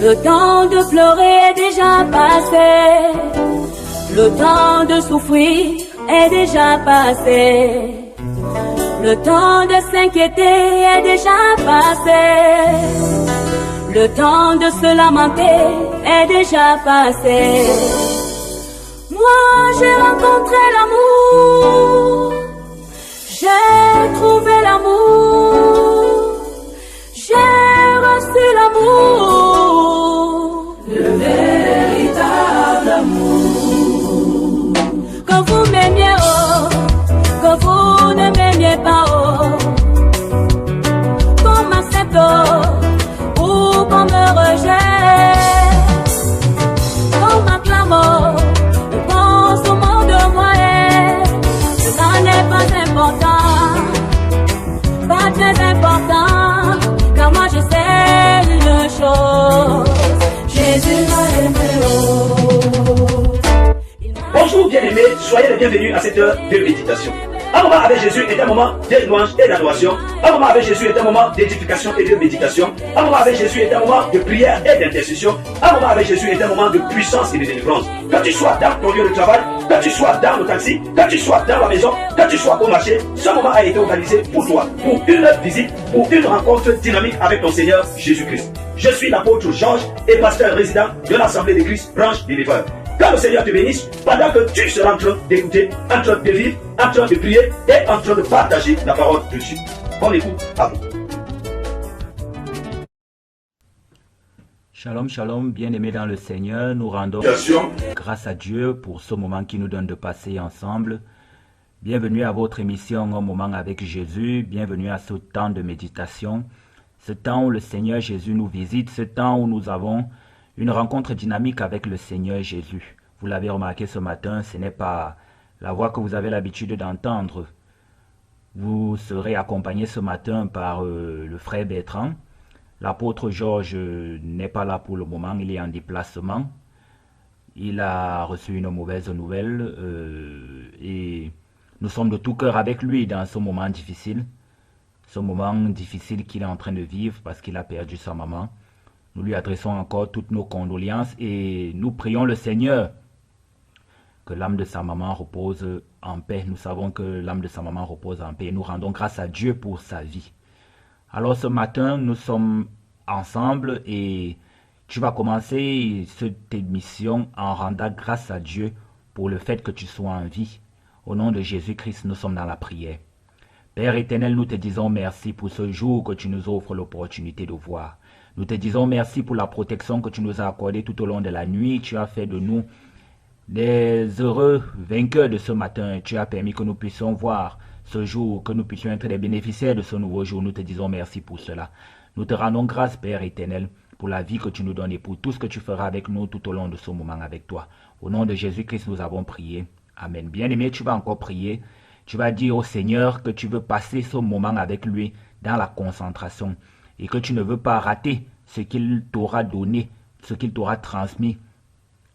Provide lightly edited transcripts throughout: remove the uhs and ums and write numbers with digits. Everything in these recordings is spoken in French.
Le temps de pleurer est déjà passé. Le temps de souffrir est déjà passé. Le temps de s'inquiéter est déjà passé. Le temps de se lamenter est déjà passé. Moi j'ai rencontré l'amour. J'ai trouvé l'amour. J'ai reçu l'amour. Le véritable amour. Quand vous m'aimiez, oh, quand vous ne m'aimiez pas, oh, qu'on m'accepte, oh, ou qu'on me rejette, qu'on m'acclame, oh, je pense au monde de moi, ça n'est pas important, pas très important, car moi je sais une chose, Jésus m'a aimé, oh. Bonjour bien-aimés, soyez les bienvenus à cette heure de méditation. Un moment avec Jésus est un moment de louange et d'adoration. Un moment avec Jésus est un moment d'édification et de méditation. Un moment avec Jésus est un moment de prière et d'intercession. Un moment avec Jésus est un moment de puissance et de délivrance. Que tu sois dans ton lieu de travail, que tu sois dans le taxi, que tu sois dans la maison, que tu sois au marché, ce moment a été organisé pour toi, pour une visite, pour une rencontre dynamique avec ton Seigneur Jésus-Christ. Je suis l'apôtre Georges et pasteur résident de l'Assemblée d'Église Branche des Livreurs. Que le Seigneur te bénisse pendant que tu seras en train d'écouter, en train de vivre, en train de prier et en train de partager la parole de Dieu. Bonne écoute à vous. Shalom, shalom, bien-aimés dans le Seigneur, nous rendons grâce à Dieu pour ce moment qui nous donne de passer ensemble. Bienvenue à votre émission Un moment avec Jésus, bienvenue à ce temps de méditation, ce temps où le Seigneur Jésus nous visite, ce temps où nous avons une rencontre dynamique avec le Seigneur Jésus. Vous l'avez remarqué ce matin, ce n'est pas la voix que vous avez l'habitude d'entendre. Vous serez accompagné ce matin par le frère Bertrand. L'apôtre Georges n'est pas là pour le moment, il est en déplacement. Il a reçu une mauvaise nouvelle et nous sommes de tout cœur avec lui dans ce moment difficile qu'il est en train de vivre parce qu'il a perdu sa maman. Nous lui adressons encore toutes nos condoléances et nous prions le Seigneur que l'âme de sa maman repose en paix. Nous savons que l'âme de sa maman repose en paix et nous rendons grâce à Dieu pour sa vie. Alors ce matin, nous sommes ensemble et tu vas commencer cette émission en rendant grâce à Dieu pour le fait que tu sois en vie. Au nom de Jésus-Christ, nous sommes dans la prière. Père éternel, nous te disons merci pour ce jour que tu nous offres l'opportunité de voir. Nous te disons merci pour la protection que tu nous as accordée tout au long de la nuit. Tu as fait de nous des heureux vainqueurs de ce matin. Tu as permis que nous puissions voir ce jour, que nous puissions être des bénéficiaires de ce nouveau jour. Nous te disons merci pour cela. Nous te rendons grâce, Père éternel, pour la vie que tu nous donnes et pour tout ce que tu feras avec nous tout au long de ce moment avec toi. Au nom de Jésus-Christ, nous avons prié. Amen. Bien-aimé, tu vas encore prier. Tu vas dire au Seigneur que tu veux passer ce moment avec lui dans la concentration et que tu ne veux pas rater ce qu'il t'aura donné, ce qu'il t'aura transmis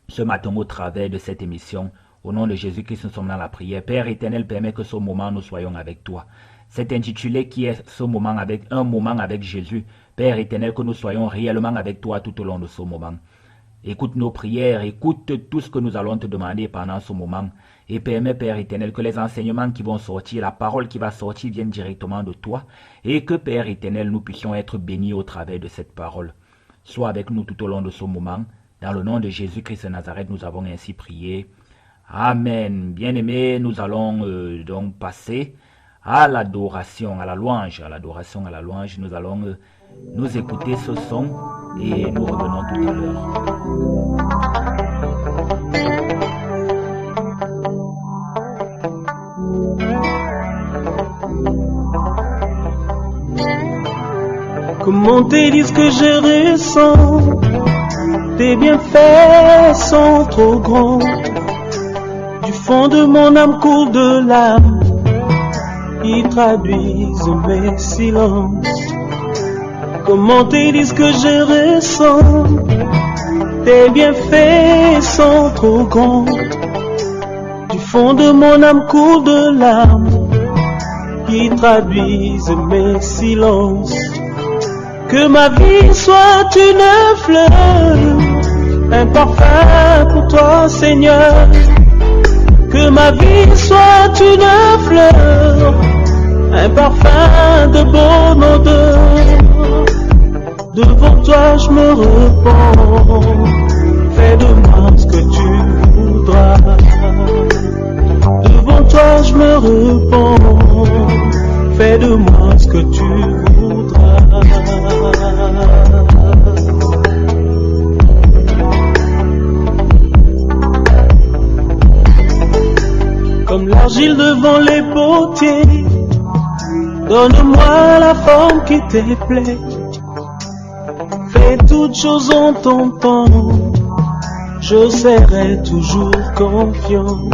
ce matin au travers de cette émission. Au nom de Jésus-Christ, nous sommes dans la prière. Père éternel, permets que ce moment, nous soyons avec toi. C'est intitulé qui est ce moment avec un moment avec Jésus. Père éternel, que nous soyons réellement avec toi tout au long de ce moment. Écoute nos prières, écoute tout ce que nous allons te demander pendant ce moment. Et permets, Père éternel, que les enseignements qui vont sortir, la parole qui va sortir viennent directement de toi. Et que, Père éternel, nous puissions être bénis au travers de cette parole. Sois avec nous tout au long de ce moment. Dans le nom de Jésus-Christ de Nazareth, nous avons ainsi prié. Amen. Bien-aimés, nous allons donc passer à l'adoration, à la louange. À l'adoration, à la louange, nous allons nous écouter ce son et nous revenons tout à l'heure. Comment te dire ce que je ressens? Tes bienfaits sont trop grands. Du fond de mon âme coule de larmes qui traduisent mes silences. Comment te dire ce que je ressens? Tes bienfaits sont trop grands. Du fond de mon âme coule de larmes qui traduisent mes silences. Que ma vie soit une fleur, un parfum pour toi, Seigneur. Que ma vie soit une fleur, un parfum de bonne odeur. Devant toi je me repens, fais de moi ce que tu voudras. Devant toi je me repens, fais de moi ce que tu voudras. Comme l'argile devant les potiers, donne-moi la forme qui te plaît. Fais toutes choses en ton temps, je serai toujours confiant.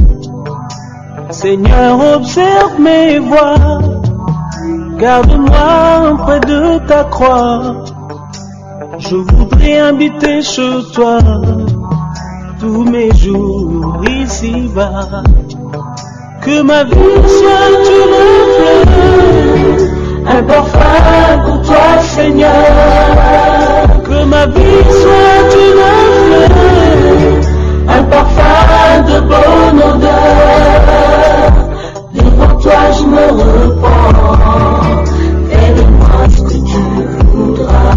Seigneur, observe mes voies, garde-moi près de ta croix. Je voudrais habiter chez toi tous mes jours ici-bas. Que ma vie soit une fleur, un parfum pour toi, Seigneur. Que ma vie soit une fleur, un parfum de bonne odeur. Devant toi je me repens, fais de moi ce que tu voudras.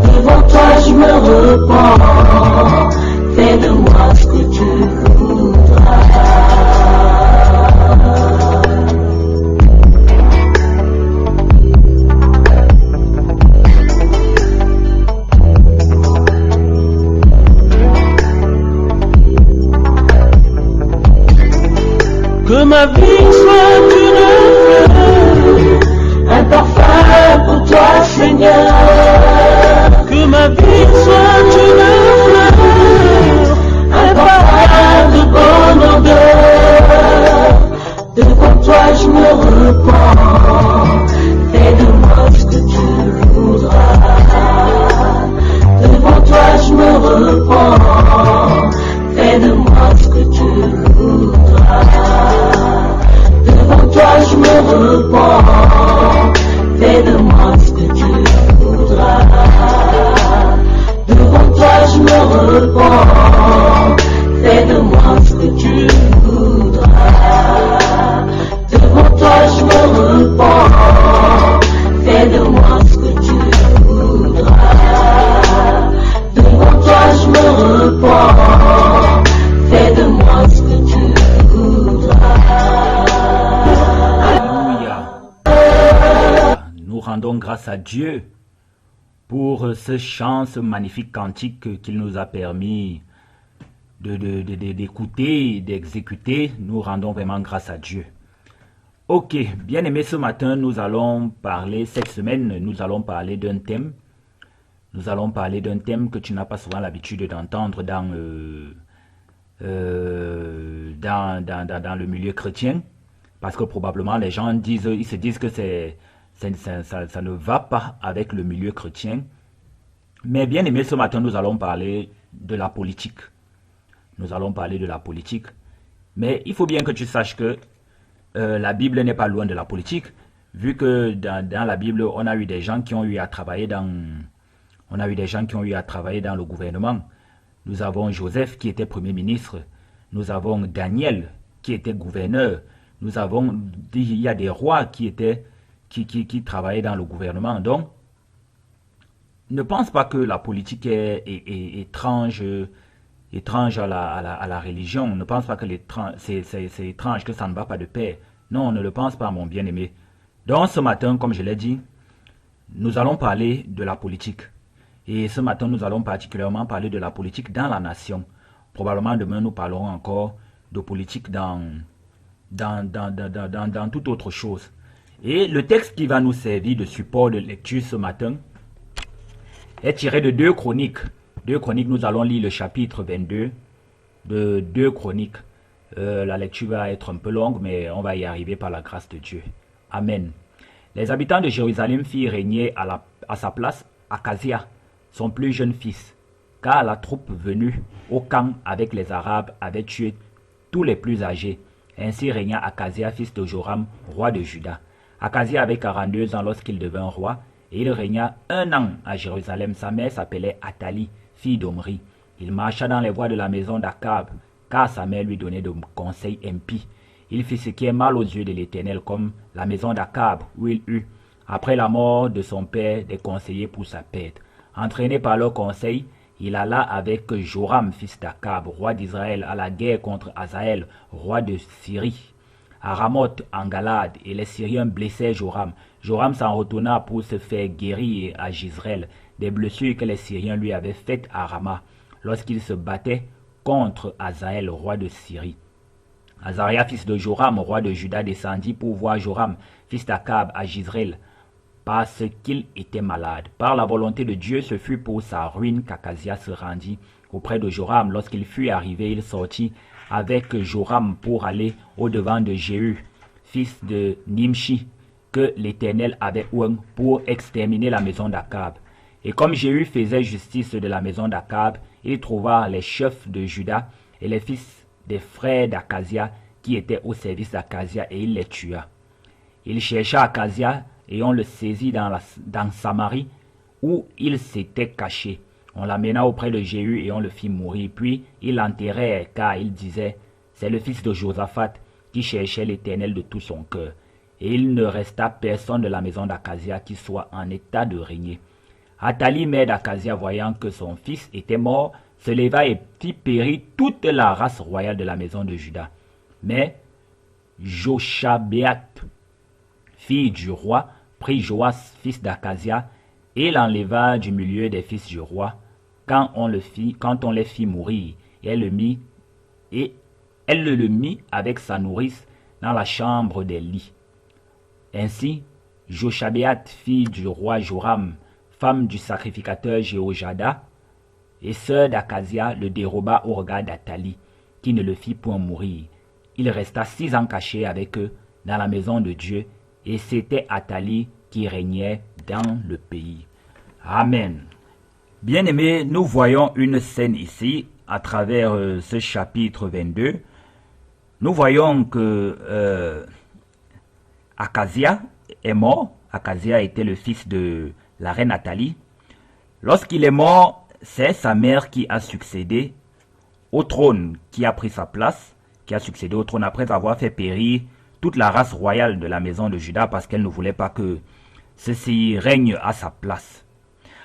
Devant toi je me repens, fais de moi ce que tu voudras. Que ma vie soit une fleur, un parfum pour toi, Seigneur. Que ma vie soit une fleur, un parfum de bonne odeur. Devant toi je me repens, fais de moi ce que tu voudras. Devant toi je me repens, fais de moi ce que tu voudras. Devant toi je me repens, fais de moi ce que tu voudras. Devant toi je me repens, fais de moi ce que tu voudras. Devant toi je me repens, fais de moi ce que tu voudras. Devant toi je me repens, fais de moi ce que tu voudras. Nous rendons grâce à Dieu pour ce chant, ce magnifique cantique qu'il nous a permis d'écouter, d'exécuter. Nous rendons vraiment grâce à Dieu. Ok, bien aimé, ce matin, nous allons parler, cette semaine, nous allons parler d'un thème. Nous allons parler d'un thème que tu n'as pas souvent l'habitude d'entendre dans le milieu chrétien. Parce que probablement les gens ils se disent que ça ne va pas avec le milieu chrétien. Mais bien aimé, ce matin, nous allons parler de la politique. Nous allons parler de la politique. Mais il faut bien que tu saches que la Bible n'est pas loin de la politique, vu que dans la Bible, on a eu des gens qui ont eu à travailler dans le gouvernement. Nous avons Joseph qui était premier ministre. Nous avons Daniel qui était gouverneur. Il y a des rois qui travaillaient dans le gouvernement. Donc, ne pense pas que la politique est étrange à la religion. Ne pense pas que c'est étrange, que ça ne va pas de pair. Non, ne le pense pas, mon bien-aimé. Donc, ce matin, comme je l'ai dit, nous allons parler de la politique. Et ce matin, nous allons particulièrement parler de la politique dans la nation. Probablement demain, nous parlerons encore de politique dans toute autre chose. Et le texte qui va nous servir de support de lecture ce matin est tiré de 2 Chroniques. 2 Chroniques, nous allons lire le chapitre 22 de 2 Chroniques. La lecture va être un peu longue, mais on va y arriver par la grâce de Dieu. Amen. Les habitants de Jérusalem firent régner à sa place Akazia, son plus jeune fils, car la troupe venue au camp avec les Arabes avait tué tous les plus âgés. Ainsi régna Akazia, fils de Joram, roi de Juda. Akazia avait 42 ans lorsqu'il devint roi, et il régna 1 an à Jérusalem. Sa mère s'appelait Athalie, fille d'Omri. Il marcha dans les voies de la maison d'Akab, car sa mère lui donnait de conseils impies. Il fit ce qui est mal aux yeux de l'Éternel, comme la maison d'Akab, où il eut, après la mort de son père, des conseillers pour sa perte. Entraîné par leurs conseils, il alla avec Joram, fils d'Akab, roi d'Israël, à la guerre contre Hazaël, roi de Syrie, à Ramoth en Galade, et les Syriens blessèrent Joram. Joram s'en retourna pour se faire guérir à Jizreel des blessures que les Syriens lui avaient faites à Rama, lorsqu'il se battait contre Hazaël, roi de Syrie. Azaria, fils de Joram, roi de Juda, descendit pour voir Joram, fils d'Akab, à Jizreel, parce qu'il était malade. Par la volonté de Dieu, ce fut pour sa ruine qu'Akazia se rendit auprès de Joram. Lorsqu'il fut arrivé, il sortit avec Joram pour aller au-devant de Jéhu, fils de Nimshi, que l'Éternel avait oint pour exterminer la maison d'Akab. Et comme Jéhu faisait justice de la maison d'Akab, il trouva les chefs de Juda et les fils des frères d'Akazia qui étaient au service d'Akazia, et il les tua. Il chercha Akazia et on le saisit dans Samarie, où il s'était caché. On l'amena auprès de Jéhu et on le fit mourir. Puis il l'enterrait, car il disait, c'est le fils de Josaphat qui cherchait l'Éternel de tout son cœur. Et il ne resta personne de la maison d'Akazia qui soit en état de régner. Athalie, mère d'Akazia, voyant que son fils était mort, se leva et fit périr toute la race royale de la maison de Juda. Mais Joshabéat, fille du roi, prit Joas, fils d'Akazia, et l'enleva du milieu des fils du roi, quand on les fit mourir, et elle le mit avec sa nourrice dans la chambre des lits. Ainsi, Joshabéat, fille du roi Joram, femme du sacrificateur Jéhojada, et sœur d'Akazia, le déroba au regard d'Athalie, qui ne le fit point mourir. Il resta 6 ans caché avec eux dans la maison de Dieu, et c'était Athalie qui régnait dans le pays. Amen. Bien-aimés, nous voyons une scène ici, à travers ce chapitre 22. Nous voyons que Akazia est mort. Akazia était le fils de la reine Athalie. Lorsqu'il est mort, c'est sa mère qui a succédé au trône, qui a pris sa place, qui a succédé au trône après avoir fait périr toute la race royale de la maison de Juda, parce qu'elle ne voulait pas que ceci règne à sa place.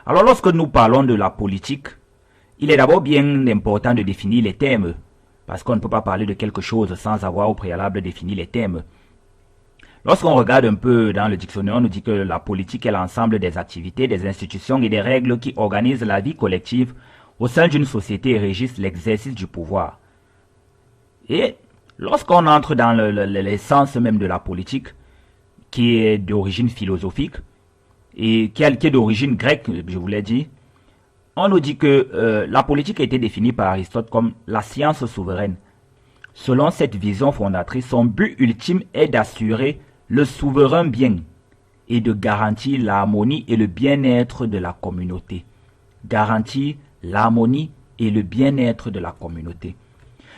Alors lorsque nous parlons de la politique, il est d'abord bien important de définir les thèmes, parce qu'on ne peut pas parler de quelque chose sans avoir au préalable défini les thèmes. Lorsqu'on regarde un peu dans le dictionnaire, on nous dit que la politique est l'ensemble des activités, des institutions et des règles qui organisent la vie collective au sein d'une société et régissent l'exercice du pouvoir. Et lorsqu'on entre dans l'essence même de la politique, qui est d'origine philosophique, et qui est d'origine grecque, je vous l'ai dit, on nous dit que la politique a été définie par Aristote comme la science souveraine. Selon cette vision fondatrice, son but ultime est d'assurer le souverain bien et de garantir l'harmonie et le bien-être de la communauté. Garantir l'harmonie et le bien-être de la communauté.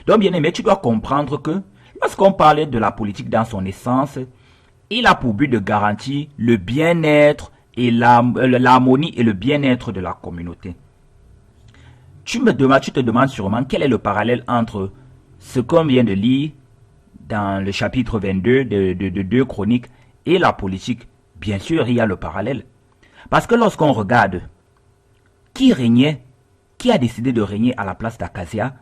Donc, bien aimé, tu dois comprendre que lorsqu'on parlait de la politique dans son essence, il a pour but de garantir le bien-être et l'harmonie et le bien-être de la communauté. Tu te demandes sûrement quel est le parallèle entre ce qu'on vient de lire dans le chapitre 22 de 2 Chroniques et la politique. Bien sûr, il y a le parallèle. Parce que lorsqu'on regarde qui a décidé de régner à la place d'Akazia,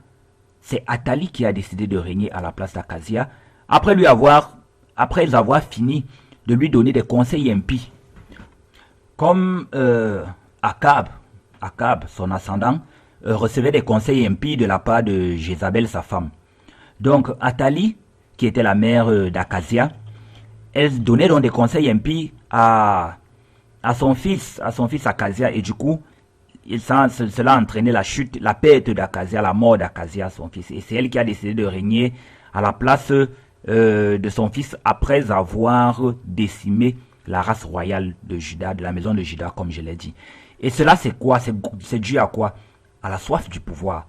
c'est Athalie qui a décidé de régner à la place d'Akazia, après avoir fini de lui donner des conseils impies. Comme Akab, son ascendant, recevait des conseils impies de la part de Jézabel, sa femme. Donc Athalie, qui était la mère d'Akazia, elle donnait donc des conseils impies à son fils Akazia, et du coup, cela a entraîné la chute, la perte d'Akazia, la mort d'Akazia, son fils. Et c'est elle qui a décidé de régner à la place de son fils après avoir décimé la race royale de Juda, de la maison de Juda, comme je l'ai dit. Et cela, c'est quoi? C'est dû à quoi? À la soif du pouvoir.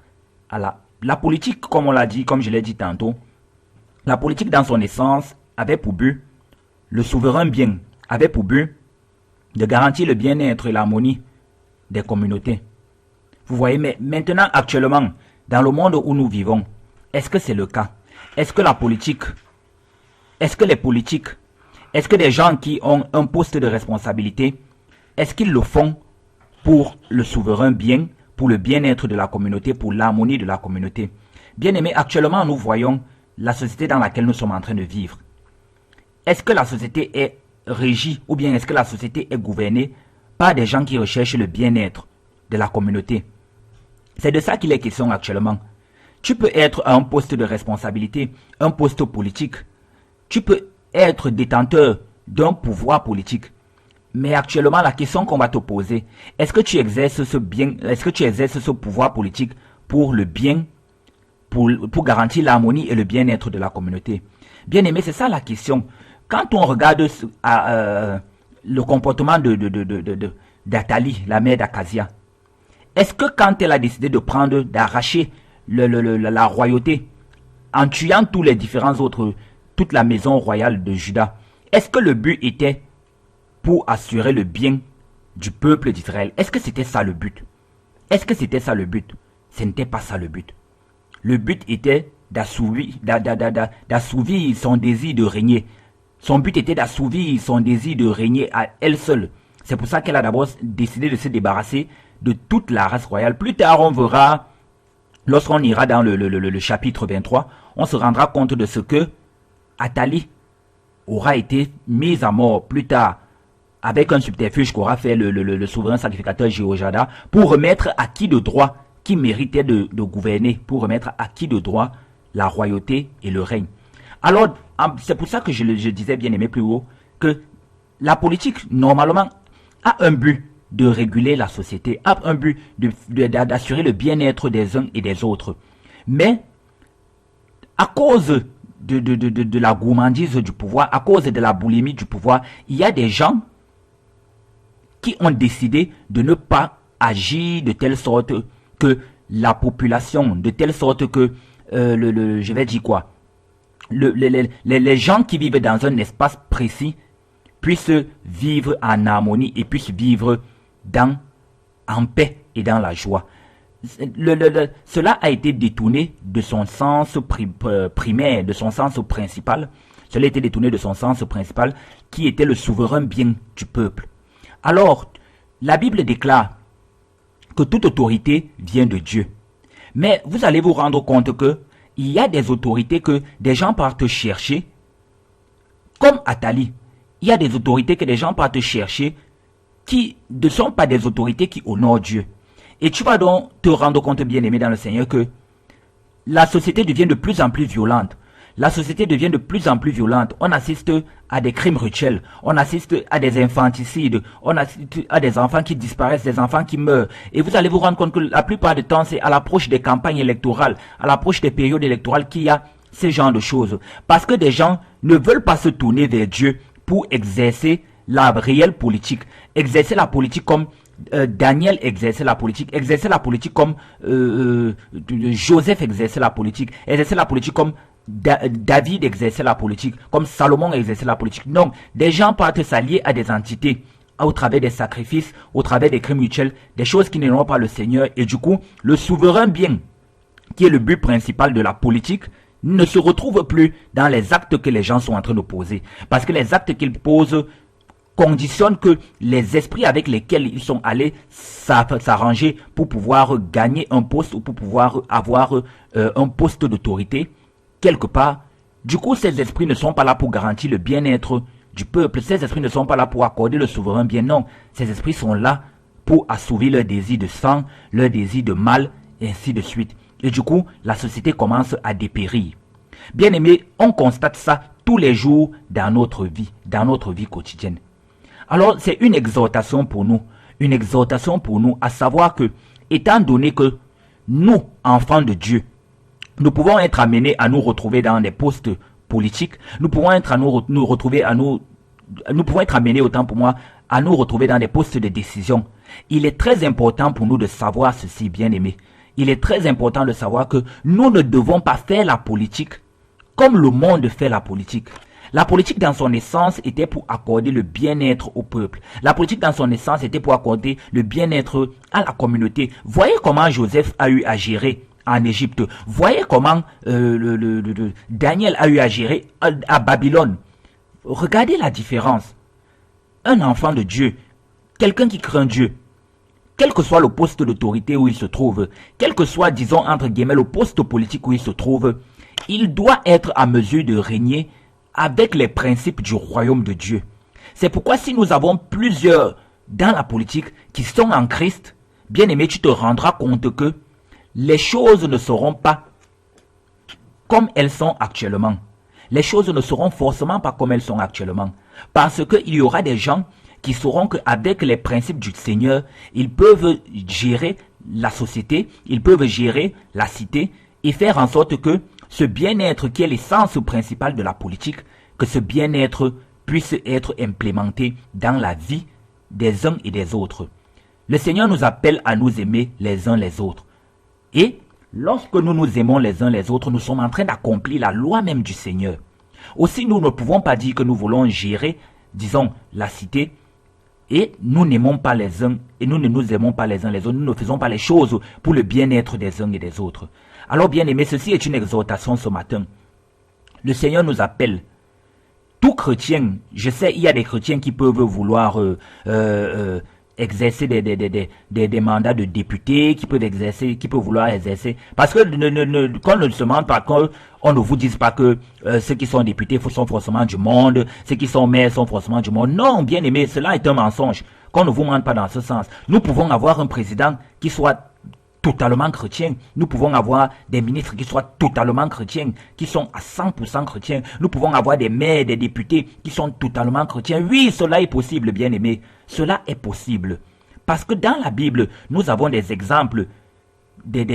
À la politique, comme on l'a dit, comme je l'ai dit tantôt, la politique dans son essence avait pour but, le souverain bien, avait pour but de garantir le bien-être et l'harmonie des communautés. Vous voyez, mais maintenant, actuellement, dans le monde où nous vivons, est-ce que c'est le cas? Est-ce que la politique, est-ce que les politiques, est-ce que des gens qui ont un poste de responsabilité, est-ce qu'ils le font pour le souverain bien, pour le bien-être de la communauté, pour l'harmonie de la communauté? Bien aimé, actuellement, nous voyons la société dans laquelle nous sommes en train de vivre. Est-ce que la société est régie ou bien est-ce que la société est gouvernée par des gens qui recherchent le bien-être de la communauté? C'est de ça qu'il est question actuellement. Tu peux être à un poste de responsabilité, un poste politique. Tu peux être détenteur d'un pouvoir politique. Mais actuellement, la question qu'on va te poser, est-ce que tu exerces ce pouvoir politique pour le bien, pour garantir l'harmonie et le bien-être de la communauté? Bien aimé, c'est ça la question. Quand on regarde le comportement d'Athalie, la mère d'Akazia, est-ce que quand elle a décidé d'arracher la royauté, en tuant tous les différents autres, toute la maison royale de Juda, est-ce que le but était pour assurer le bien du peuple d'Israël? Est-ce que c'était ça le but? Est-ce que c'était ça le but? Ce n'était pas ça le but. Le but était d'assouvir son désir de régner. Son but était d'assouvir son désir de régner à elle seule. C'est pour ça qu'elle a d'abord décidé de se débarrasser de toute la race royale. Plus tard, on verra, lorsqu'on ira dans le chapitre 23, on se rendra compte de ce que Athalie aura été mise à mort plus tard, avec un subterfuge qu'aura fait le souverain sacrificateur Jéhojada, pour remettre à qui de droit qui méritait de gouverner, pour remettre à qui de droit la royauté et le règne. Alors, c'est pour ça que je disais bien aimé plus haut, que la politique, normalement, a un but de réguler la société, a un but d'assurer le bien-être des uns et des autres. Mais, à cause de la gourmandise du pouvoir, à cause de la boulimie du pouvoir, il y a des gens qui ont décidé de ne pas agir de telle sorte que la population, de telle sorte que, je vais dire quoi, les gens qui vivent dans un espace précis puissent vivre en harmonie et puissent vivre en paix et dans la joie. Cela a été détourné de son sens primaire, de son sens principal. Cela a été détourné de son sens principal qui était le souverain bien du peuple. Alors, la Bible déclare que toute autorité vient de Dieu. Mais vous allez vous rendre compte que il y a des autorités que des gens partent chercher, comme Athalie. Il y a des autorités que des gens partent chercher qui ne sont pas des autorités qui honorent Dieu. Et tu vas donc te rendre compte, bien aimé dans le Seigneur, que la société devient de plus en plus violente. La société devient de plus en plus violente. On assiste à des crimes rituels. On assiste à des infanticides. On assiste à des enfants qui disparaissent, des enfants qui meurent. Et vous allez vous rendre compte que la plupart du temps, c'est à l'approche des campagnes électorales, à l'approche des périodes électorales qu'il y a ce genre de choses. Parce que des gens ne veulent pas se tourner vers Dieu pour exercer la réelle politique. Exercer la politique comme Daniel exerçait la politique comme Joseph exerçait la politique comme David exerçait la politique, comme Salomon exerçait la politique. Non, des gens partent s'allier à des entités au travers des sacrifices, au travers des crimes mutuels, des choses qui n'honorent pas le Seigneur. Et du coup, le souverain bien, qui est le but principal de la politique, ne se retrouve plus dans les actes que les gens sont en train de poser. Parce que les actes qu'ils posent conditionnent que les esprits avec lesquels ils sont allés s'arranger pour pouvoir gagner un poste ou pour pouvoir avoir un poste d'autorité, quelque part, du coup, ces esprits ne sont pas là pour garantir le bien-être du peuple. Ces esprits ne sont pas là pour accorder le souverain bien. Non, ces esprits sont là pour assouvir leur désir de sang, leur désir de mal, et ainsi de suite. Et du coup, la société commence à dépérir. Bien aimé, on constate ça tous les jours dans notre vie quotidienne. Alors, c'est une exhortation pour nous à savoir que, étant donné que nous, enfants de Dieu, nous pouvons être amenés à nous retrouver dans des postes politiques, nous pouvons être amenés, autant pour moi, à nous retrouver dans des postes de décision. Il est très important pour nous de savoir ceci, bien aimé. Il est très important de savoir que nous ne devons pas faire la politique comme le monde fait la politique. La politique dans son essence était pour accorder le bien-être au peuple. La politique dans son essence était pour accorder le bien-être à la communauté. Voyez comment Joseph a eu à gérer en Égypte. Voyez comment Daniel a eu à gérer à Babylone. Regardez la différence. Un enfant de Dieu, quelqu'un qui craint Dieu, quel que soit le poste d'autorité où il se trouve, quel que soit, disons, entre guillemets, le poste politique où il se trouve, il doit être à mesure de régner avec les principes du royaume de Dieu. C'est pourquoi si nous avons plusieurs dans la politique qui sont en Christ, bien aimé, tu te rendras compte que les choses ne seront pas comme elles sont actuellement. Les choses ne seront forcément pas comme elles sont actuellement. Parce qu'il y aura des gens qui sauront qu'avec les principes du Seigneur, ils peuvent gérer la société, ils peuvent gérer la cité et faire en sorte que ce bien-être qui est l'essence principale de la politique, que ce bien-être puisse être implémenté dans la vie des uns et des autres. Le Seigneur nous appelle à nous aimer les uns les autres. Et lorsque nous nous aimons les uns les autres, nous sommes en train d'accomplir la loi même du Seigneur. Aussi, nous ne pouvons pas dire que nous voulons gérer, disons, la cité, et nous n'aimons pas les uns, et nous ne nous aimons pas les uns les autres, nous ne faisons pas les choses pour le bien-être des uns et des autres. Alors, bien aimé, ceci est une exhortation ce matin. Le Seigneur nous appelle. Tout chrétien, je sais, il y a des chrétiens qui peuvent vouloir exercer des mandats de députés, qui peuvent vouloir exercer. Parce que qu'on ne se demande pas, qu'on ne vous dise pas que ceux qui sont députés sont forcément du monde, ceux qui sont maires sont forcément du monde. Non, bien aimé, cela est un mensonge. Qu'on ne vous mente pas dans ce sens. Nous pouvons avoir un président qui soit totalement chrétien. Nous pouvons avoir des ministres qui soient totalement chrétiens, qui sont à 100% chrétiens. Nous pouvons avoir des maires, des députés qui sont totalement chrétiens. Oui, cela est possible, bien aimé. Cela est possible. Parce que dans la Bible, nous avons des exemples des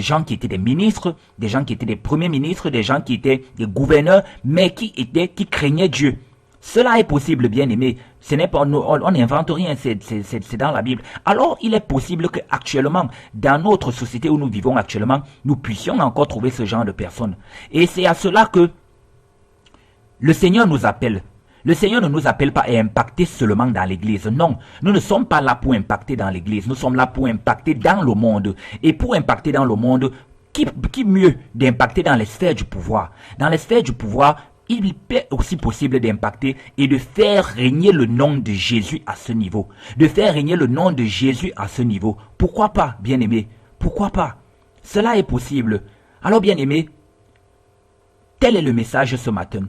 gens qui étaient des ministres, des gens qui étaient des premiers ministres, des gens qui étaient des gouverneurs, mais qui craignaient Dieu. Cela est possible, bien aimé. Ce n'est pas, on n'invente rien, c'est dans la Bible. Alors, il est possible qu'actuellement, dans notre société où nous vivons actuellement, nous puissions encore trouver ce genre de personnes. Et c'est à cela que le Seigneur nous appelle. Le Seigneur ne nous appelle pas à impacter seulement dans l'église. Non, nous ne sommes pas là pour impacter dans l'église. Nous sommes là pour impacter dans le monde. Et pour impacter dans le monde, qui mieux d'impacter dans les sphères du pouvoir? Dans les sphères du pouvoir, il est aussi possible d'impacter et de faire régner le nom de Jésus à ce niveau. De faire régner le nom de Jésus à ce niveau. Pourquoi pas, bien-aimé? Pourquoi pas? Cela est possible. Alors, bien-aimé, tel est le message ce matin.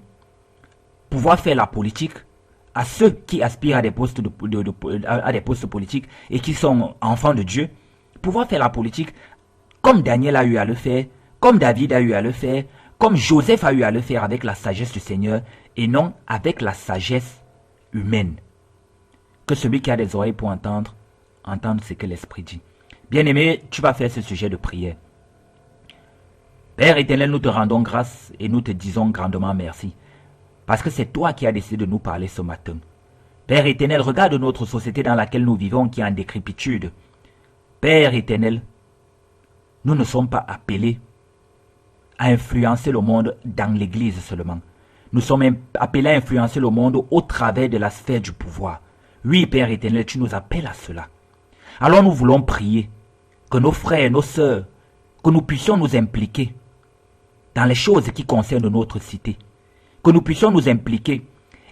Pouvoir faire la politique à ceux qui aspirent à des postes, à des postes politiques et qui sont enfants de Dieu. Pouvoir faire la politique comme Daniel a eu à le faire, comme David a eu à le faire, comme Joseph a eu à le faire avec la sagesse du Seigneur et non avec la sagesse humaine. Que celui qui a des oreilles pour entendre, entende ce que l'Esprit dit. Bien-aimé, tu vas faire ce sujet de prière. Père éternel, nous te rendons grâce et nous te disons grandement merci. Parce que c'est toi qui as décidé de nous parler ce matin. Père éternel, regarde notre société dans laquelle nous vivons qui est en décrépitude. Père éternel, nous ne sommes pas appelés à influencer le monde dans l'église seulement. Nous sommes appelés à influencer le monde au travers de la sphère du pouvoir. Oui, Père éternel, tu nous appelles à cela. Alors nous voulons prier que nos frères, nos sœurs, que nous puissions nous impliquer dans les choses qui concernent notre cité. Que nous puissions nous impliquer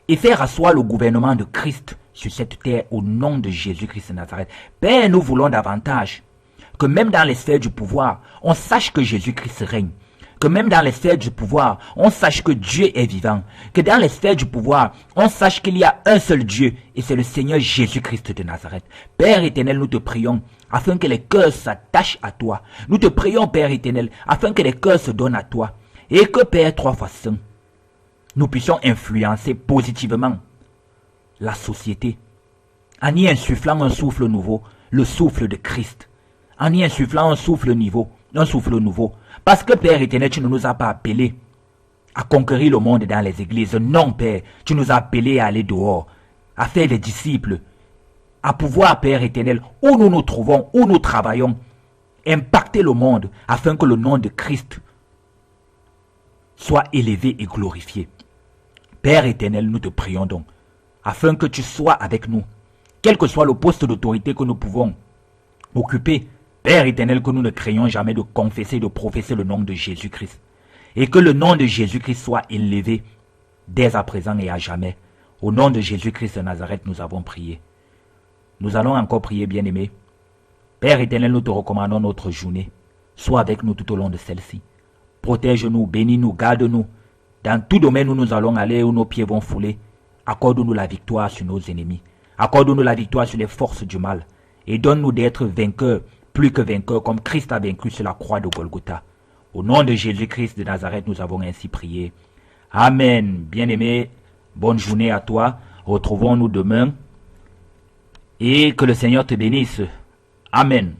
et faire asseoir le gouvernement de Christ sur cette terre au nom de Jésus-Christ de Nazareth. Père, nous voulons davantage que même dans les sphères du pouvoir, on sache que Jésus-Christ règne. Que même dans les sphères du pouvoir, on sache que Dieu est vivant. Que dans les sphères du pouvoir, on sache qu'il y a un seul Dieu et c'est le Seigneur Jésus-Christ de Nazareth. Père éternel, nous te prions afin que les cœurs s'attachent à toi. Nous te prions, Père éternel, afin que les cœurs se donnent à toi. Et que, Père, trois fois saint, nous puissions influencer positivement la société en y insufflant un souffle nouveau, le souffle de Christ. En y insufflant un souffle nouveau. Parce que, Père éternel, tu ne nous as pas appelés à conquérir le monde dans les églises. Non, Père, tu nous as appelés à aller dehors, à faire des disciples, à pouvoir, Père éternel, où nous nous trouvons, où nous travaillons, impacter le monde afin que le nom de Christ soit élevé et glorifié. Père éternel, nous te prions donc, afin que tu sois avec nous, quel que soit le poste d'autorité que nous pouvons occuper. Père éternel, que nous ne craignons jamais de confesser, de professer le nom de Jésus-Christ. Et que le nom de Jésus-Christ soit élevé dès à présent et à jamais. Au nom de Jésus-Christ de Nazareth, nous avons prié. Nous allons encore prier, bien-aimés. Père éternel, nous te recommandons notre journée. Sois avec nous tout au long de celle-ci. Protège-nous, bénis-nous, garde-nous. Dans tout domaine où nous allons aller, où nos pieds vont fouler, accorde-nous la victoire sur nos ennemis. Accorde-nous la victoire sur les forces du mal. Et donne-nous d'être vainqueurs, plus que vainqueurs, comme Christ a vaincu sur la croix de Golgotha. Au nom de Jésus-Christ de Nazareth, nous avons ainsi prié. Amen. Bien-aimé, bonne journée à toi. Retrouvons-nous demain. Et que le Seigneur te bénisse. Amen.